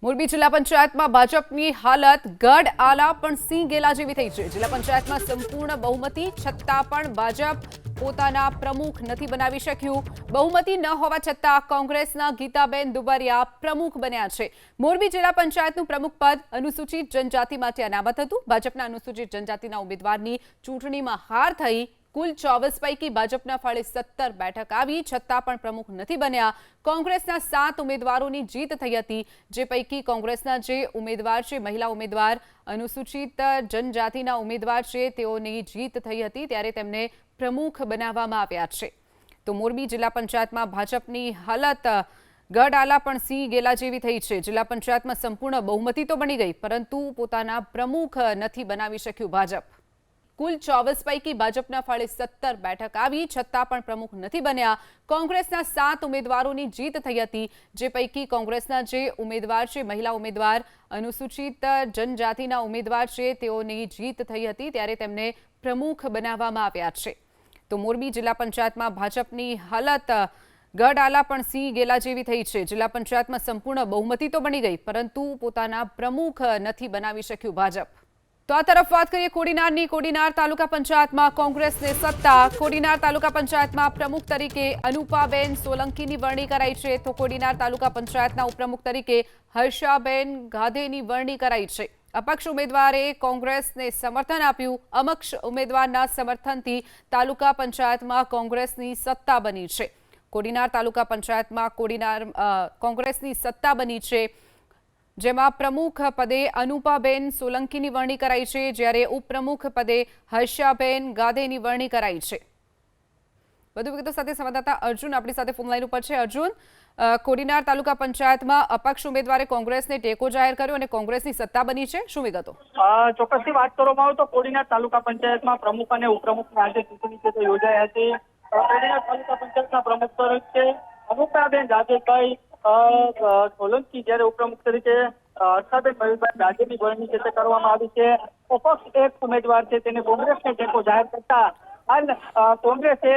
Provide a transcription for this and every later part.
મોરબી જિલ્લા પંચાયતમાં ભાજપની હાલત ગઢ આલા પણ સિંહ ગેલા જેવી થઈ છે। જિલ્લા પંચાયતમાં સંપૂર્ણ બહુમતી છતાં પણ ભાજપ પોતાના પ્રમુખ નથી બનાવી શક્યું। બહુમતી ન હોવા છતાં કોંગ્રેસના ગીતાબેન દુબરિયા પ્રમુખ બન્યા છે। મોરબી જિલ્લા પંચાયતનું પ્રમુખ પદ અનુસૂચિત જનજાતિ માટે અનામત હતું। ભાજપના અનુસૂચિત જનજાતિના ઉમેદવારની ચૂંટણીમાં હાર થઈ। कुल 24 पैकी भाजपना फाळे 17 बैठक आई छतां पण प्रमुख नहीं बन्या। कांग्रेसना 7 उम्मीदवारों जीत थई हती, जे पैकी कांग्रेसना जे उम्मीदवार छे महिला उम्मीदवार अनुसूचित जनजातिना उम्मीदवार छे तेओनी जीत थई हती, त्यारे तेमने प्रमुख बनाववामां आव्या छे। तो मोरबी जिल्ला पंचायतमां भाजपनी हालत गढ़ आला पण सिंह गेला जेवी थई छे। जिल्ला पंचायतमां संपूर्ण बहुमती तो बनी गई, परंतु पोताना प्रमुख नहीं बनावी शक्युं भाजप। कुल 24 पैकी भाजपना फाळे 17 बैठक आई छतां पण प्रमुख नहीं बन्या। कांग्रेसना 7 उम्मीदवारों जीत थई हती, जे पैकी कांग्रेसना जे उम्मीदवार छे महिला उम्मीदवार अनुसूचित जनजातिना उम्मीदवार छे तेओनी जीत थई हती, त्यारे तेमने प्रमुख बनाववामां आव्या छे। तो मोरबी जिल्ला पंचायतमां भाजपनी हालत गढ़ आला पण सिंह गेला जेवी थई छे। जिल्ला पंचायतमां संपूर्ण बहुमती तो बनी गई, परंतु पोताना प्रमुख नहीं बनावी शक्युं भाजप। तो आ तरफ बात करिए कोडीनारनी। कोडीनार तालुका पंचायत में कांग्रेस ने सत्ता। कोडीनार तालुका पंचायत में प्रमुख तरीके अनुपाबेन सोलंकी वरणी कराई है, तो कोडीनार तालुका पंचायत उपप्रमुख तरीके हर्षाबेन गाधे वरणी कराई है। अपक्ष उम्मीदवारे कांग्रेस ने समर्थन आप्યું। अमक्ष उम्मीदवार समर्थन थी तालुका पंचायत में कांग्रेस की सत्ता बनी है। कोडीनार तालुका पंचायत में कोडीनार कांग्रेस की सत्ता बनी है, जेमा प्रमुख पदे अनुपाबेन सोलंकी वरणी कराई है, ज्यारे उपप्रमुख पदे हर्षाबेन गाधे वरणी कराई है। વધુ વિગતો સાથે સંવાદદાતા અર્જુન આપણી સાથે ફોન લાઈન ઉપર છે। અર્જુન, કોડીનાર તાલુકા પંચાયતમાં અપક્ષ ઉમેદવારે કોંગ્રેસને ટેકો જાહેર કર્યો અને કોંગ્રેસની સત્તા બની છે, શું વિગતો? ચોક્કસથી વાત કરવામાં આવે તો કોડીનાર તાલુકા પંચાયતમાં પ્રમુખ અને ઉપપ્રમુખની આજે ચૂંટણી છે તે યોજાઈ હતી। કોડીનાર તાલુકા પંચાયતના પ્રમુખ તરીકે અનુપાબેન રાજેશભાઈ સોલંકી, જ્યારે ઉપપ્રમુખ તરીકે હર્ષાબેન મયુરભાઈ ગાંધીની વરણી છે તે કરવામાં આવી છે। અપક્ષ એક ઉમેદવાર છે તેને કોંગ્રેસને ટેકો જાહેર કરતા કોંગ્રેસે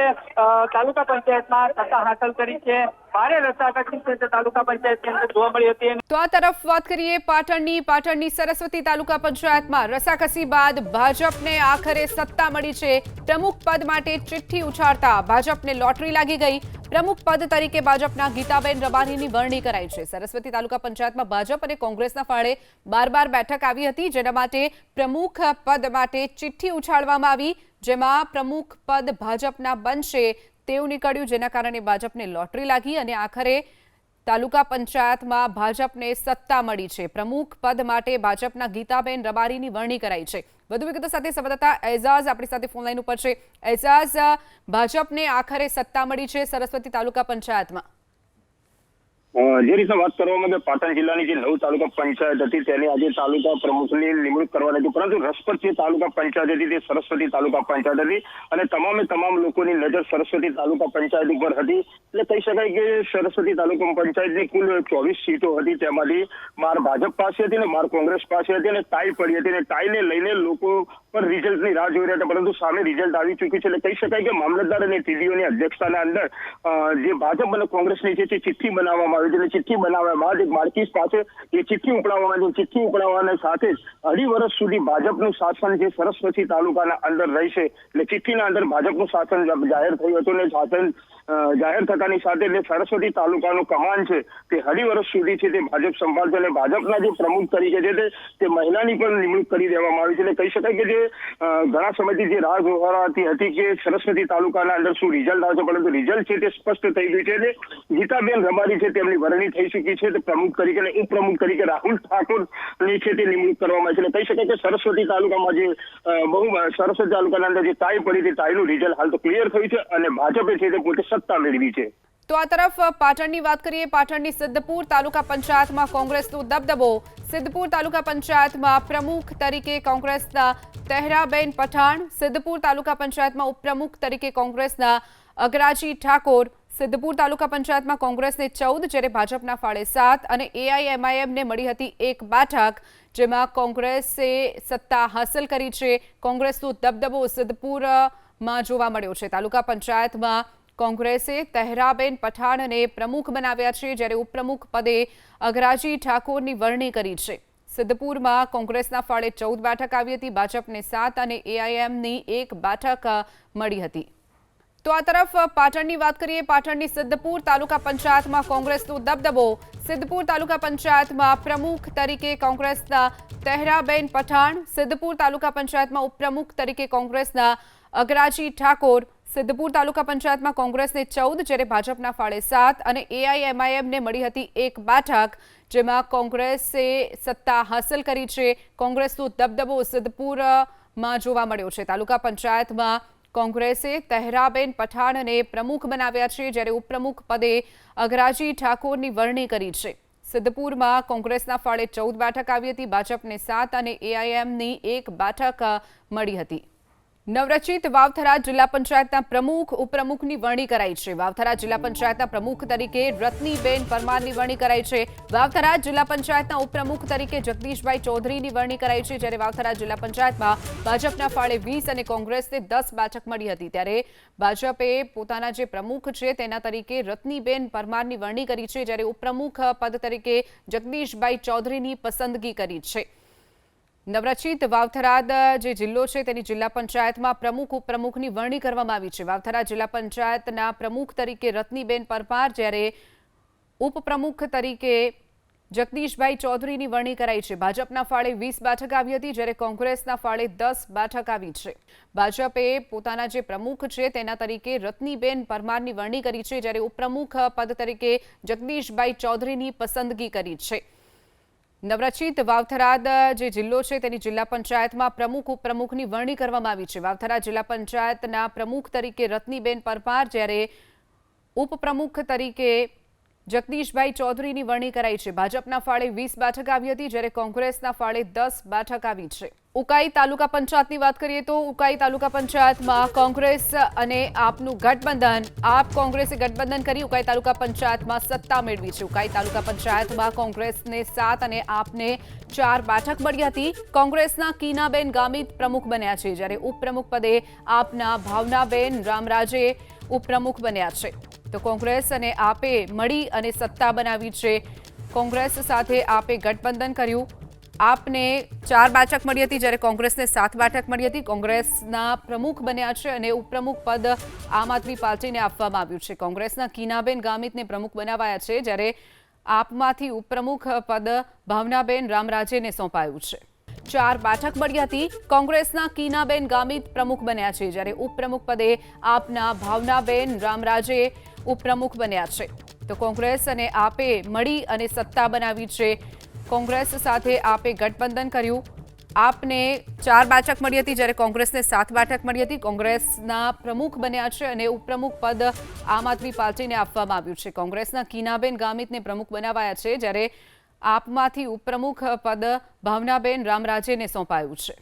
તાલુકા પંચાયતમાં સત્તા હાંસલ કરી છે। ભારે રસાકસી છે તે તાલુકા પંચાયતની અંદર જોવા મળી હતી। તો આ તરફ વાત કરીએ પાટણની સરસ્વતી તાલુકા પંચાયતમાં રસાકસી બાદ ભાજપને આખરે સત્તા મળી છે। પ્રમુખ પદ માટે ચિઠ્ઠી ઉછાળતા ભાજપને લોટરી લાગી ગઈ। પ્રમુખ પદ તરીકે ભાજપના ગીતાબેન રબારીની વરણી કરાઈ છે। સરસ્વતી તાલુકા પંચાયતમાં ભાજપ અને કોંગ્રેસના ફાળે 12 બેઠક આવી હતી, જેના માટે પ્રમુખ પદ માટે ચિઠ્ઠી ઉછાળવામાં આવી, જેમાં પ્રમુખ પદ ભાજપના બનશે તેવું નીકળ્યું, જેના કારણે ભાજપને લોટરી લાગી અને આખરે તાલુકા પંચાયતમાં ભાજપને સત્તા મળી છે। પ્રમુખ પદ માટે ભાજપના ગીતાબેન રબારીની વરણી કરાઈ છે। વધુ વિગતો સાથે સંવાદદાતા એઝાઝ આપણી સાથે ફોન લાઈન ઉપર છે। એઝાઝ, ભાજપને આખરે સત્તા મળી છે સરસ્વતી તાલુકા પંચાયતમાં। જે રીતે વાત કરવામાં આવે પાટણ જિલ્લાની જે 9 તાલુકા પંચાયત હતી તેની આજે તાલુકા પ્રમુખની નિમણૂક કરવાની હતી, પરંતુ રસપ્રદ જે તાલુકા પંચાયત હતી તે સરસ્વતી તાલુકા પંચાયત હતી અને તમામ લોકોની નજર સરસ્વતી તાલુકા પંચાયત ઉપર હતી। એટલે કહી શકાય કે સરસ્વતી તાલુકા પંચાયતની કુલ 24 સીટો હતી, તેમાંથી 12 ભાજપ પાસે હતી અને 12 કોંગ્રેસ પાસે હતી અને ટાઈ પડી હતી અને ટાઈને લઈને લોકો પણ રિઝલ્ટની રાહ જોઈ રહ્યા હતા, પરંતુ સામે રિઝલ્ટ આવી ચૂક્યું છે। એટલે કહી શકાય કે મામલતદાર અને ટીડીઓની અધ્યક્ષતાના અંદર જે ભાજપ અને કોંગ્રેસની જે ચિઠ્ઠી બનાવવામાં આવી છે, ચિઠ્ઠી બનાવ્યા બાદ એક માર્કીસ પાસે એ ચિઠ્ઠી ઉપડાવવામાં આવી। ચિઠ્ઠી ઉપડાવવાના સાથે જ 2.5 વર્ષ સુધી ભાજપનું શાસન જે સરસ્વતી તાલુકાના અંદર રહેશે। એટલે ચિઠ્ઠીના અંદર ભાજપનું શાસન જાહેર થયું હતું અને શાસન જાહેર થતાની સાથે એટલે સરસ્વતી તાલુકાનું કમાન છે તે 2.5 વર્ષ સુધી છે તે ભાજપ સંભાળશે અને ભાજપના જે પ્રમુખ તરીકે છે તે મહિલાની પણ નિમણૂક કરી દેવામાં આવી છે। એટલે કહી શકાય કે જે ઘણા સમયથી જે રાહ જોવાતી હતી કે સરસ્વતી તાલુકાના અંદર શું રિઝલ્ટ આવશે, પરંતુ રિઝલ્ટ છે તે સ્પષ્ટ થઈ ગયું છે। ગીતાબેન રબારી છે તેમની વરણી થઈ ચૂકી છે, પ્રમુખ તરીકે અને ઉપપ્રમુખ તરીકે રાહુલ ઠાકોરની છે તે નિમણૂક કરવામાં આવી છે। કહી શકાય કે સરસ્વતી તાલુકામાં જે સરસ્વતી તાલુકાના અંદર જે ટાઈ પડી હતી ટાઈનું રિઝલ્ટ હાલ તો ક્લિયર થયું છે અને ભાજપે છે તે પોતે સત્તા મેળવી છે। તો આ તરફ પાટણની વાત કરીએ। પાટણની સિદ્ધપુર તાલુકા પંચાયતમાં કોંગ્રેસનો દબદબો। સિદ્ધપુર તાલુકા પંચાયતમાં પ્રમુખ તરીકે કોંગ્રેસના તહેરાબેન પઠાણ, સિદ્ધપુર તાલુકા પંચાયતમાં ઉપપ્રમુખ તરીકે કોંગ્રેસના અગરાજી ઠાકોર। સિદ્ધપુર તાલુકા પંચાયતમાં કોંગ્રેસને 14 જ્યારે ભાજપના ફાળે 7 અને એઆઈએમઆઈએમને મળી હતી 1 બેઠક, જેમાં કોંગ્રેસે સત્તા હાંસલ કરી છે। કોંગ્રેસનો દબદબો સિદ્ધપુરમાં જોવા મળ્યો છે। તાલુકા પંચાયતમાં કોંગ્રેસે તહેરાબેન પઠાણને પ્રમુખ બનાવ્યા છે, જ્યારે ઉપપ્રમુખ પદે અઘરાજી ઠાકોરની વરણી કરી છે. સિદ્ધપુરમાં કોંગ્રેસના ફાળે 14 બેઠક આવી હતી, ભાજપને 7 અને એઆઈએમની 1 બેઠક મળી હતી. તો આ તરફ પાટણની વાત કરીએ. પાટણની સિદ્ધપુર તાલુકા પંચાયતમાં કોંગ્રેસનો દબદબો. સિદ્ધપુર તાલુકા પંચાયતમાં પ્રમુખ તરીકે કોંગ્રેસના તહેરાબેન પઠાણ, સિદ્ધપુર તાલુકા પંચાયતમાં ઉપપ્રમુખ તરીકે કોંગ્રેસના અઘરાજી ઠાકોર. સિદ્ધપુર તાલુકા પંચાયતમાં કોંગ્રેસને 14, જ્યારે ભાજપના ફાળે 7 અને એઆઈએમઆઈએમને મળી હતી 1 બેઠક, જેમાં કોંગ્રેસે સત્તા હાંસલ કરી છે. કોંગ્રેસનો દબદબો સિદ્ધપુરમાં જોવા મળ્યો છે. તાલુકા પંચાયતમાં કોંગ્રેસે તહેરાબેન પઠાણને પ્રમુખ બનાવ્યા છે, જ્યારે ઉપપ્રમુખ પદે અઘરાજી ઠાકોરની વરણી કરી છે. સિદ્ધપુરમાં કોંગ્રેસના ફાળે 14 બેઠક આવી હતી, ભાજપને 7 અને એઆઈએમની 1 બેઠક મળી હતી. નવરચિત વાવથરા જિલ્લા પંચાયતના પ્રમુખ ઉપપ્રમુખની વરણી કરાઈ છે. વાવથરા જિલ્લા પંચાયતના પ્રમુખ તરીકે રત્નીબેન પરમારની વરણી કરાઈ છે. વાવથરા જિલ્લા પંચાયતના ઉપપ્રમુખ તરીકે જગદીશભાઈ ચૌધરીની વરણી કરાઈ છે, જ્યારે વાવથરા જિલ્લા પંચાયતમાં ભાજપના ફાળે 20 અને કોંગ્રેસને 10 બેઠક મળી હતી. ત્યારે ભાજપે પોતાના જે પ્રમુખ છે તેના તરીકે રત્નીબેન પરમારની વરણી કરી છે, જ્યારે ઉપપ્રમુખ પદ તરીકે જગદીશભાઈ ચૌધરીની પસંદગી કરી છે. નવરચિત વાવથરાદ જે જિલ્લો છે તેની જિલ્લા પંચાયતમાં પ્રમુખ ઉપપ્રમુખની વરણી કરવામાં આવી છે. વાવથરા જિલ્લા પંચાયતના પ્રમુખ તરીકે રત્નીબેન પરમાર, જ્યારે ઉપપ્રમુખ તરીકે જગદીશભાઈ ચૌધરીની વરણી કરાઈ છે. ભાજપના ફાળે 20 બેઠક આવી હતી, જ્યારે કોંગ્રેસના ફાળે 10 બેઠક આવી છે. ભાજપે પોતાના જે પ્રમુખ છે તેના તરીકે રત્નીબેન પરમારની વરણી કરી છે, જ્યારે ઉપપ્રમુખ પદ તરીકે જગદીશભાઈ ચૌધરીની પસંદગી કરી છે. નવરચિત વાવથરાદ જે જિલ્લો છે તેની જિલ્લા પંચાયતમાં પ્રમુખ ઉપપ્રમુખની વરણી કરવામાં આવી છે. વાવથરા જિલ્લા પંચાયતના પ્રમુખ તરીકે રત્નીબેન પરમાર, જ્યારે ઉપપ્રમુખ તરીકે જગદીશભાઈ ચૌધરીની વરણી કરાઈ છે. ભાજપના ફાળે 20 બેઠક આવી હતી, જ્યારે કોંગ્રેસના ફાળે 10 બેઠક આવી છે. ઉકાઈ તાલુકા પંચાયતની વાત કરીએ તો ઉકાઈ તાલુકા પંચાયતમાં કોંગ્રેસ અને આપનું ગઠબંધન. આપ કોંગ્રેસે ગઠબંધન કરી ઉકાઈ તાલુકા પંચાયતમાં સત્તા મેળવી છે. ઉકાઈ તાલુકા પંચાયતમાં કોંગ્રેસને 7 અને આપને 4 બેઠક મળી હતી. કોંગ્રેસના કીનાબેન ગામિત પ્રમુખ બન્યા છે, જ્યારે ઉપપ્રમુખ પદે આપના ભાવનાબેન રામરાજે ઉપપ્રમુખ બન્યા છે. તો કોંગ્રેસ અને આપે મળી અને સત્તા બનાવી છે. કોંગ્રેસ સાથે આપે ગઠબંધન કર્યું. આપને 4 બેઠક મળી હતી, જ્યારે કોંગ્રેસને 7 બેઠક મળી હતી. કોંગ્રેસના પ્રમુખ બન્યા છે અને ઉપપ્રમુખ પદ આમ આદમી પાર્ટીને આપવામાં આવ્યું છે. કોંગ્રેસના કીનાબેન ગામિતને પ્રમુખ બનાવાયા છે, જ્યારે આપમાંથી ઉપપ્રમુખ પદ ભાવનાબેન રામરાજેને સોંપાયું છે. 4 બેઠક મળી હતી. કોંગ્રેસના કીનાબેન ગામિત પ્રમુખ બન્યા છે, જ્યારે ઉપપ્રમુખ પદે આપના ભાવનાબેન રામરાજે ઉપપ્રમુખ બન્યા છે. તો કોંગ્રેસ અને આપે મળી અને સત્તા બનાવી છે. કોંગ્રેસ સાથે આપે ગઠબંધન કર્યું. આપને 4 બેઠક મળી હતી, જ્યારે કોંગ્રેસને 7 બેઠક મળી હતી. કોંગ્રેસના પ્રમુખ બન્યા છે અને ઉપપ્રમુખ પદ આમ આદમી પાર્ટીને આપવામાં આવ્યું છે. કોંગ્રેસના કીનાબેન ગામિતને પ્રમુખ બનાવાયા છે, જ્યારે આપમાંથી ઉપપ્રમુખ પદ ભાવનાબેન રામરાજેને સોંપાયું છે.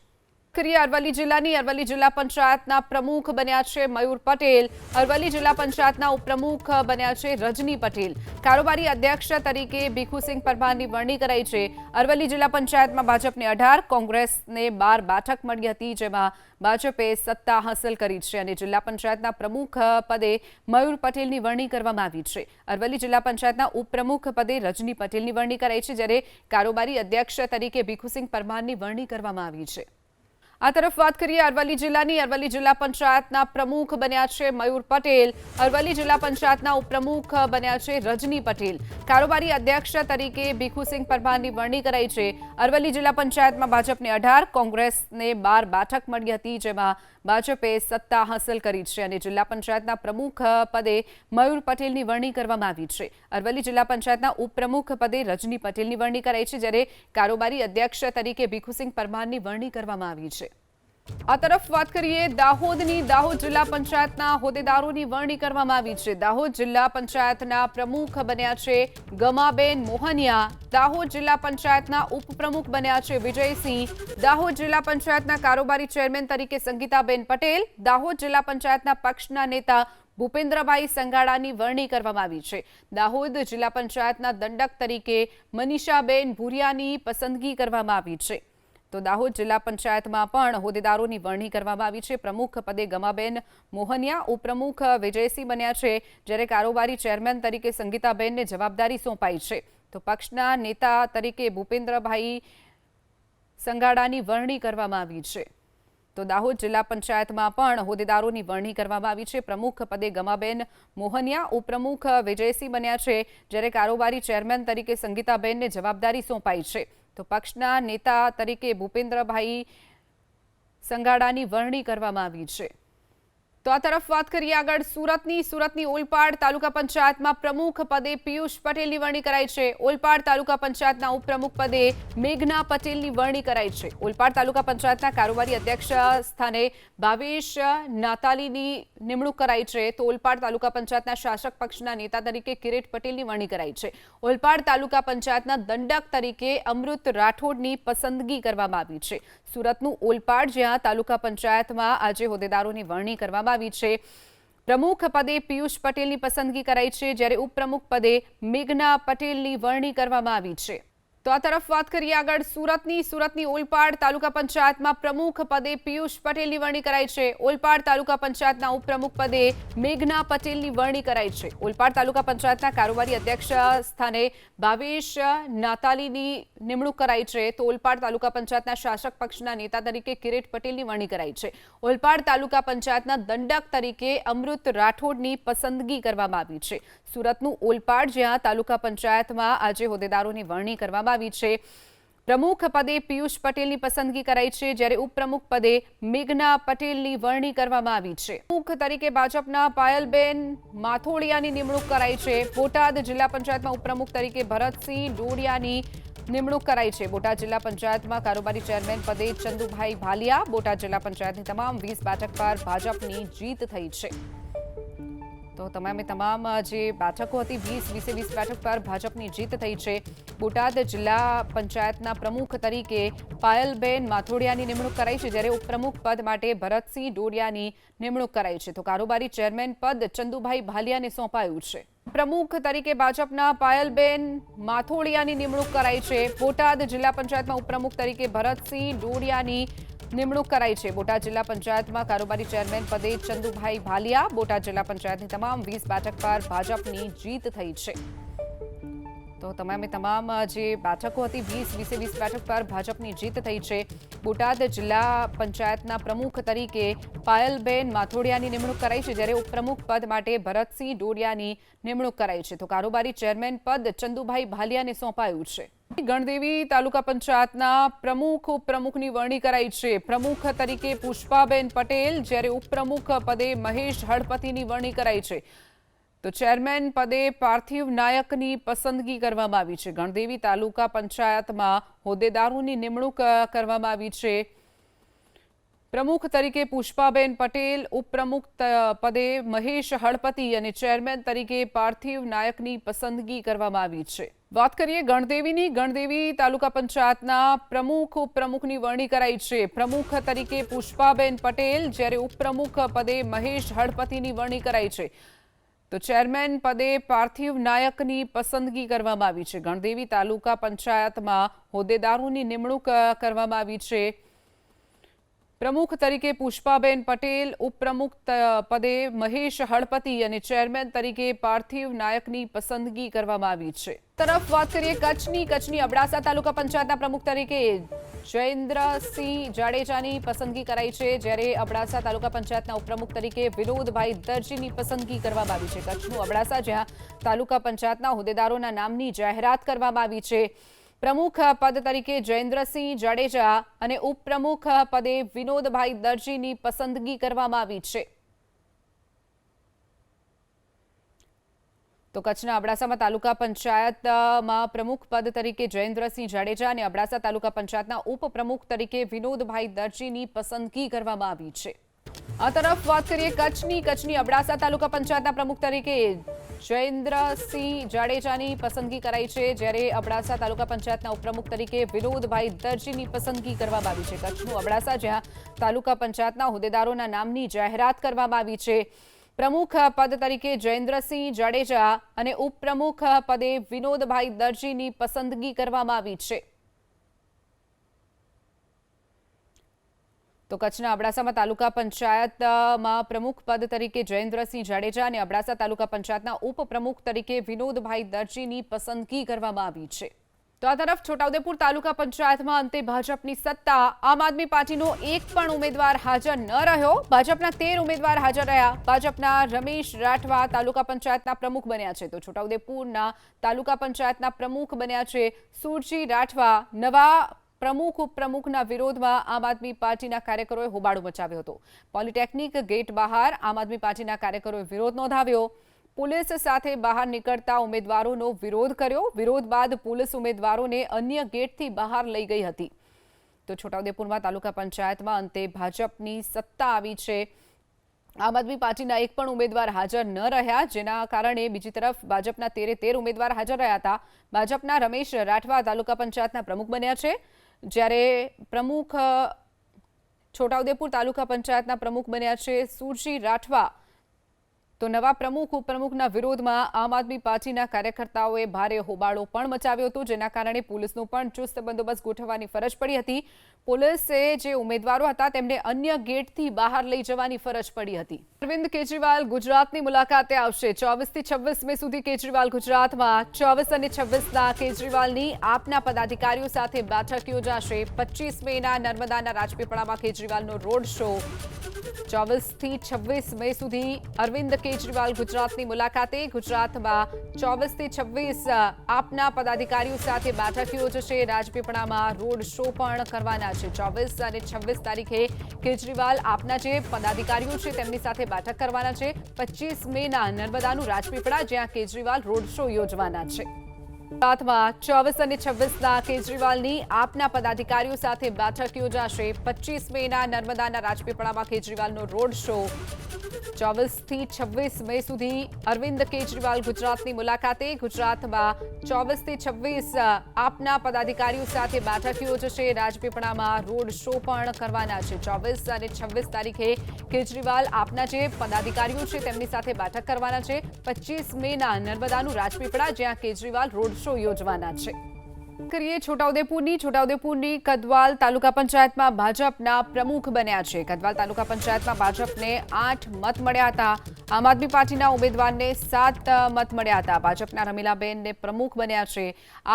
અરવલ્લી જિલ્લાની અરવલ્લી જિલ્લા પંચાયતના પ્રમુખ બન્યા છે મયુર પટેલ. અરવલ્લી જિલ્લા પંચાયતના ઉપપ્રમુખ બન્યા છે રજની પટેલ. કારોબારી અધ્યક્ષ તરીકે ભીખુસિંહ પરમારની વરણી કરાઈ છે. અરવલ્લી જિલ્લા પંચાયતમાં ભાજપને 18, કોંગ્રેસને 12 બેઠક મળી હતી, જેમાં ભાજપે સત્તા હાંસલ કરી છે અને જિલ્લા પંચાયતના પ્રમુખ પદે મયુર પટેલની વરણી કરવામાં આવી છે. અરવલ્લી જિલ્લા પંચાયતના ઉપપ્રમુખ પદે રજની પટેલની વરણી કરાઈ છે, જ્યારે કારોબારી અધ્યક્ષ તરીકે ભીખુસિંહ પરમારની વરણી કરવામાં આવી છે. આ તરફ વાત કરીએ અરવલ્લી જિલ્લાની. અરવલ્લી જિલ્લા પંચાયતના પ્રમુખ બન્યા છે મયુર પટેલ. અરવલ્લી જિલ્લા પંચાયતના ઉપપ્રમુખ બન્યા છે રજની પટેલ. કારોબારી અધ્યક્ષ તરીકે ભીખુસિંહ પરમારની વરણી કરાઈ છે. અરવલ્લી જિલ્લા પંચાયતમાં ભાજપને 18, કોંગ્રેસને 12 બેઠક મળી હતી, જેમાં ભાજપે સત્તા હાંસલ કરી છે અને જિલ્લા પંચાયતના પ્રમુખ પદે મયુર પટેલની વરણી કરવામાં આવી છે. અરવલ્લી જિલ્લા પંચાયતના ઉપપ્રમુખ પદે રજની પટેલની વરણી કરાઈ છે, જ્યારે કારોબારી અધ્યક્ષ તરીકે ભીખુસિંહ પરમારની વરણી કરવામાં આવી છે. આ તરફ વાત કરીએ દાહોદની. દાહોદ જિલ્લા પંચાયતના હોદ્દેદારોની વરણી કરવામાં આવી છે. દાહોદ જિલ્લા પંચાયતના પ્રમુખ બન્યા છે ગમાબેન મોહનિયા. દાહોદ જિલ્લા પંચાયતના ઉપપ્રમુખ બન્યા છે વિજયસિંહ. દાહોદ જિલ્લા પંચાયતના કારોબારી ચેરમેન તરીકે સંગીતાબેન પટેલ. દાહોદ જિલ્લા પંચાયતના પક્ષના નેતા ભૂપેન્દ્રભાઈ સંગાડાની વરણી કરવામાં આવી છે. દાહોદ જિલ્લા પંચાયતના દંડક તરીકે મનીષાબેન ભુરિયાની પસંદગી કરવામાં આવી છે. તો દાહોદ જિલ્લા પંચાયતમાં પણ હોદ્દેદારોની વરણી કરવામાં આવી છે. પ્રમુખ પદે ગમાબેન મોહનિયા, ઉપપ્રમુખ વિજયસિંહ બન્યા છે, જ્યારે કારોબારી ચેરમેન તરીકે સંગીતાબેનને જવાબદારી સોંપાઈ છે. તો પક્ષના નેતા તરીકે ભૂપેન્દ્રભાઈ સંગાડાની વરણી કરવામાં આવી છે. તો દાહોદ જિલ્લા પંચાયતમાં પણ હોદ્દેદારોની વરણી કરવામાં આવી છે. પ્રમુખ પદે ગમાબેન મોહનિયા, ઉપપ્રમુખ વિજયસિંહ બન્યા છે, જ્યારે કારોબારી ચેરમેન તરીકે સંગીતાબેનને જવાબદારી સોંપાઈ છે. તો પક્ષના નેતા તરીકે ભૂપેન્દ્રભાઈ સંગાડાની વરણી કરવામાં આવી છે. તો આ તરફ વાત કરીએ આગળ સુરતની ઓલપાડ તાલુકા પંચાયતમાં પ્રમુખ પદે પિયુષ પટેલની વરણી કરાઈ છે. ઓલપાડ તાલુકા પંચાયતના ઉપપ્રમુખ પદે મેઘના પટેલની વરણી કરાઈ છે. ઓલપાડ તાલુકા પંચાયતના કારોબારી અધ્યક્ષ સ્થાને ભાવેશ નાતાલીની નિમણૂક કરાઈ છે. તો ઓલપાડ તાલુકા પંચાયતના શાસક પક્ષના નેતા તરીકે કિરીટ પટેલની વરણી કરાઈ છે. ઓલપાડ તાલુકા પંચાયતના દંડક તરીકે અમૃત રાઠોડની પસંદગી કરવામાં આવી છે. સુરતનું ઓલપાડ, જ્યાં તાલુકા પંચાયતમાં આજે હોદ્દેદારોની વરણી કરવામાં આવી છે. પ્રમુખ પદે પિયુષ પટેલની પસંદગી કરાઈ છે, જ્યારે ઉપપ્રમુખ પદે મેઘના પટેલની વરણી કરવામાં આવી છે. તો આ તરફ વાત કરીએ આગળ સુરતની ઓલપાડ તાલુકા પંચાયતમાં પ્રમુખ પદે પિયુષ પટેલની વરણી કરાઈ છે. ઓલપાડ તાલુકા પંચાયતના ઉપપ્રમુખ પદે મેઘના પટેલની વરણી કરાઈ છે. ઓલપાડ તાલુકા પંચાયતના કારોબારી અધ્યક્ષ સ્થાને ભાવેશ નાતાલીની નિમણૂક કરાઈ છે. તો ઓલપાડ તાલુકા પંચાયતના શાસક પક્ષના નેતા તરીકે કિરીટ પટેલની વરણી કરાઈ છે. ઓલપાડ તાલુકા પંચાયતના દંડક તરીકે અમૃત રાઠોડની પસંદગી કરવામાં આવી છે. સુરતનું ઓલપાડ, જ્યાં તાલુકા પંચાયતમાં આજે હોદ્દેદારોની વરણી કરવામાં આવી છે. પ્રમુખ પદે પિયુષ પટેલની પસંદગી કરાઈ છે, જ્યારે ઉપપ્રમુખ પદે મેઘના પટેલની વરણી કરવામાં આવી છે. પ્રમુખ તરીકે ભાજપના પાયલબેન માથોડિયાની નિમણૂક કરાઈ છે. બોટાદ જિલ્લા પંચાયતમાં ઉપપ્રમુખ તરીકે ભરતસિંહ ડોડિયાની નિમણૂક કરાઈ છે. બોટાદ જિલ્લા પંચાયતમાં કારોબારી ચેરમેન પદે ચંદુભાઈ ભાલિયા. બોટાદ જિલ્લા પંચાયતની તમામ 20 બેઠક પર ભાજપની જીત થઈ છે. તો તમામ જે બેઠકો હતી 20 બેઠક પર ભાજપની જીત થઈ છે. બોટાદ જિલ્લા પંચાયતના પ્રમુખ તરીકે પાયલબેન માથોડિયાની નિમણૂક કરાઈ છે, જ્યારે ઉપપ્રમુખ પદ માટે ભરતસિંહ ડોડિયાની નિમણૂક કરાઈ છે. તો કારોબારી ચેરમેન પદ ચંદુભાઈ ભાલિયાને સોંપાયું છે. પ્રમુખ તરીકે ભાજપના પાયલબેન માથોડિયાની નિમણૂક કરાઈ છે. બોટાદ જિલ્લા પંચાયતમાં ઉપપ્રમુખ તરીકે ભરતસિંહ ડોડિયાની નિમણૂક કરાઈ છે. બોટાદ જિલ્લા પંચાયતમાં કારોબારી ચેરમેન પદે ચંદુભાઈ ભાલિયા. બોટાદ જિલ્લા પંચાયતની તમામ 20 બેઠક પર ભાજપની જીત થઈ છે. તો તમામ જે બેઠકો હતી 20 બેઠક પર ભાજપની જીત થઈ છે. બોટાદ જિલ્લા પંચાયતના પ્રમુખ તરીકે પાયલબેન માથોડિયાની નિમણૂક કરાઈ છે, જ્યારે ઉપપ્રમુખ પદ માટે ભરતસિંહ ડોડિયાની નિમણૂક કરાઈ છે. તો કારોબારી ચેરમેન પદ ચંદુભાઈ ભાલિયાને સોંપાયું છે. ગણદેવી તાલુકા પંચાયતના પ્રમુખ ઉપપ્રમુખની વરણી કરાઈ છે. પ્રમુખ તરીકે પુષ્પાબેન પટેલ, જ્યારે ઉપપ્રમુખ પદે મહેશ હળપતિની વરણી કરાઈ છે. તો ચેરમેન પદે પાર્થિવ નાયકની પસંદગી કરવામાં આવી છે. ગણદેવી તાલુકા પંચાયતમાં હોદ્દેદારોની નિમણૂક કરવામાં આવી છે. પ્રમુખ તરીકે પુષ્પાબેન પટેલ, ઉપપ્રમુખ પદે મહેશ હળપતિ અને ચેરમેન તરીકે પાર્થિવ નાયકની પસંદગી કરવામાં આવી છે. વાત કરીએ ગણદેવી તાલુકા પંચાયતના પ્રમુખ ઉપપ્રમુખની વરણી કરાઈ છે. પ્રમુખ તરીકે પુષ્પાબેન પટેલ, જ્યારે ઉપપ્રમુખ પદે મહેશ હળપતિની વરણી કરાઈ છે. તો ચેરમેન પદે પાર્થિવ નાયકની પસંદગી કરવામાં આવી છે. ગણદેવી તાલુકા પંચાયતમાં હોદ્દેદારોની નિમણૂક કરવામાં આવી છે. પ્રમુખ તરીકે પુષ્પાબેન પટેલ, ઉપપ્રમુખ પદે મહેશ હળપતિ અને ચેરમેન તરીકે પાર્થિવ નાયકની પસંદગી કરવામાં આવી છે. તરફ વાત કરીએ કચ્છની અબડાસા તાલુકા પંચાયતના પ્રમુખ તરીકે જયેન્દ્રસિંહ જાડેજાની પસંદગી કરાઈ છે, જ્યારે અબડાસા તાલુકા પંચાયતના ઉપપ્રમુખ તરીકે વિનોદભાઈ દરજીની પસંદગી કરવામાં આવી છે. કચ્છનું અબડાસા, જ્યાં તાલુકા પંચાયતના હોદ્દેદારોના નામની જાહેરાત કરવામાં આવી છે. પ્રમુખ પદ તરીકે જયેન્દ્રસિંહ જાડેજા અને ઉપપ્રમુખ પદે વિનોદભાઈ દરજીની પસંદગી કરવામાં આવી છે. તો કચ્છના અબડાસામાં તાલુકા પંચાયતમાં પ્રમુખ પદ તરીકે જયેન્દ્રસિંહ જાડેજા અને અબડાસા તાલુકા પંચાયતના ઉપપ્રમુખ તરીકે વિનોદભાઈ દરજીની પસંદગી કરવામાં આવી છે. આ તરફ વાત કરીએ કચ્છની અબડાસા તાલુકા પંચાયતના પ્રમુખ તરીકે જયેન્દ્રસિંહ જાડેજાની પસંદગી કરાઈ છે, જ્યારે અબડાસા તાલુકા પંચાયતના ઉપપ્રમુખ તરીકે વિનોદભાઈ દરજીની પસંદગી કરવામાં આવી છે. કચ્છનું અબડાસા, જ્યાં તાલુકા પંચાયતના હોદ્દેદારોના નામની જાહેરાત કરવામાં આવી છે. પ્રમુખ પદ તરીકે જયેન્દ્રસિંહ જાડેજા અને ઉપપ્રમુખ પદે વિનોદભાઈ દરજીની પસંદગી કરવામાં આવી છે. તો કચ્છના અબડાસામાં તાલુકા પંચાયતમાં પ્રમુખ પદ તરીકે જયેન્દ્રસિંહ જાડેજા અને અબડાસા તાલુકા પંચાયતના ઉપપ્રમુખ તરીકે વિનોદભાઈ દરજીની પસંદગી કરવામાં આવી છે. તો આ તરફ છોટાઉદેપુર તાલુકા પંચાયતમાં અંતે ભાજપની સત્તા. આમ આદમી પાર્ટીનો એક પણ ઉમેદવાર હાજર ન રહ્યો. ભાજપના 13 ઉમેદવાર હાજર રહ્યા. ભાજપના રમેશ રાઠવા તાલુકા પંચાયતના પ્રમુખ બન્યા છે, તો છોટાઉદેપુરના તાલુકા પંચાયતના પ્રમુખ બન્યા છે સુરજી રાઠવા. નવા પ્રમુખ ઉપપ્રમુખના વિરોધમાં આમ આદમી પાર્ટીના કાર્યકરોએ હોબાળો મચાવ્યો હતો. પોલિટેકનિક ગેટ બહાર આમ આદમી પાર્ટીના કાર્યકરોએ વિરોધ નોંધાવ્યો. પોલીસ સાથે બહાર નીકળતા ઉમેદવારોનો વિરોધ કર્યો. વિરોધ બાદ પોલીસ ઉમેદવારોને અન્ય ગેટથી બહાર લઈ ગઈ હતી. તો છોટાઉદેપુરમાં તાલુકા પંચાયતમાં અંતે ભાજપની સત્તા આવી છે. આમ આદમી પાર્ટીના એક પણ ઉમેદવાર હાજર ન રહ્યા, જેના કારણે બીજી તરફ ભાજપના 13 ઉમેદવાર હાજર રહ્યા હતા. ભાજપના રમેશ રાઠવા તાલુકા પંચાયતના પ્રમુખ બન્યા છે, જ્યારે પ્રમુખ છોટાઉદેપુર તાલુકા પંચાયતના પ્રમુખ બન્યા છે સુરજી રાઠવા. તો નવા પ્રમુખ ઉપપ્રમુખના વિરોધમાં આમ આદમી પાર્ટીના કાર્યકર્તાઓએ ભારે હોબાળો પણ મચાવ્યો હતો, જેના કારણે પોલીસનો પણ ચુસ્ત બંદોબસ્ત ગોઠવવાની ફરજ પડી હતી. પોલીસે જે ઉમેદવારો હતા તેમને અન્ય ગેટથી બહાર લઈ જવાની ફરજ પડી હતી. અરવિંદ કેજરીવાલ ગુજરાતની મુલાકાતે આવશે. 24 થી 26 મે સુધી કેજરીવાલ ગુજરાતમાં. 24 અને 26ના કેજરીવાલની આપના પદાધિકારીઓ સાથે બેઠક યોજાશે. 25 મેના નર્મદાના રાજપીપળામાં કેજરીવાલનો રોડ શો. 24 થી 26 મે સુધી અરવિંદ કેજરીવાલ ગુજરાતની મુલાકાતે. ગુજરાતમાં 24 થી 26 આપના પદાધિકારીઓ સાથે બેઠક યોજશે. રાજપીપળામાં રોડ શો પણ કરવાના છે. 24 અને 26 તારીખે કેજરીવાલ આપના જે પદાધિકારીઓ છે તેમની સાથે બેઠક કરવાના છે. 25 મેના નર્મદાનું રાજપીપળા, જ્યાં કેજરીવાલ રોડ શો યોજવાના છે. ગુજરાતમાં 24 અને 26ના કેજરીવાલની આપના પદાધિકારીઓ સાથે બેઠક યોજાશે. 25 મેના નર્મદાના રાજપીપળામાં કેજરીવાલનો રોડ શો. 24 થી 26 મે સુધી અરવિંદ કેજરીવાલ ગુજરાતની મુલાકાતે. ગુજરાતમાં 24 થી 26 આપના પદાધિકારીઓ સાથે બેઠક યોજશે. રાજપીપળામાં રોડ શો પણ કરવાના છે. 24 અને 26 તારીખે કેજરીવાલ આપના જે પદાધિકારીઓ છે તેમની સાથે બેઠક કરવાના છે. 25 મેના નર્મદાનું રાજપીપળા, જ્યાં કેજરીવાલ રોડ શો યોજવાના છે. કરીએ છોટાઉદેપુરની કદવાલ તાલુકા પંચાયતમાં ભાજપના પ્રમુખ બન્યા છે. કદવાલ તાલુકા પંચાયતમાં ભાજપને 8 મત મળ્યા હતા. આમ આદમી પાર્ટીના ઉમેદવારને 7 મત મળ્યા હતા. ભાજપના રમીલાબેનને પ્રમુખ બન્યા છે.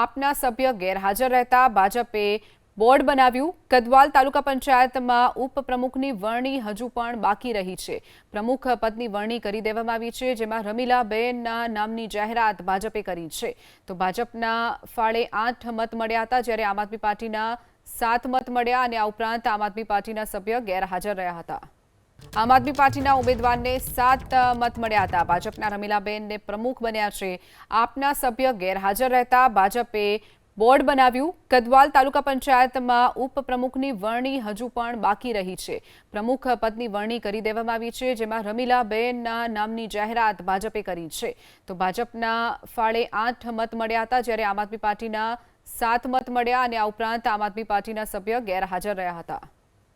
આપના સભ્ય ગેરહાજર રહેતા ભાજપે બોર્ડ બનાવ્યું. કદવાલ તાલુકા પંચાયતમાં ઉપપ્રમુખની વરણી હજુ પણ બાકી રહી છે. પ્રમુખ પદની વરણી કરી દેવામાં આવી છે, જેમાં રમીલાબેનના નામની જાહેરાત ભાજપે કરી છે. તો ભાજપના ફાળે 8 મત મળ્યા હતા, જ્યારે આમ આદમી પાર્ટીના 7 મત મળ્યા અને આ ઉપરાંત આમ આદમી પાર્ટીના સભ્ય ગેરહાજર રહ્યા હતા. આમ આદમી પાર્ટીના ઉમેદવારને 7 મત મળ્યા હતા. ભાજપના રમીલાબેનને પ્રમુખ બન્યા છે. આપના સભ્ય ગેરહાજર રહેતા ભાજપે બોર્ડ બનાવ્યું. કદવાલ તાલુકા પંચાયતમાં ઉપપ્રમુખની વરણી હજુ પણ બાકી રહી છે. પ્રમુખ પદની વરણી કરી દેવામાં આવી છે, જેમાં રમીલાબેનના નામની જાહેરાત ભાજપે કરી છે. તો ભાજપના ફાળે 8 મત મળ્યા હતા, જ્યારે આમ આદમી પાર્ટીના 7 મત મળ્યા અને આ ઉપરાંત આમ આદમી પાર્ટીના સભ્ય ગેરહાજર રહ્યા હતા.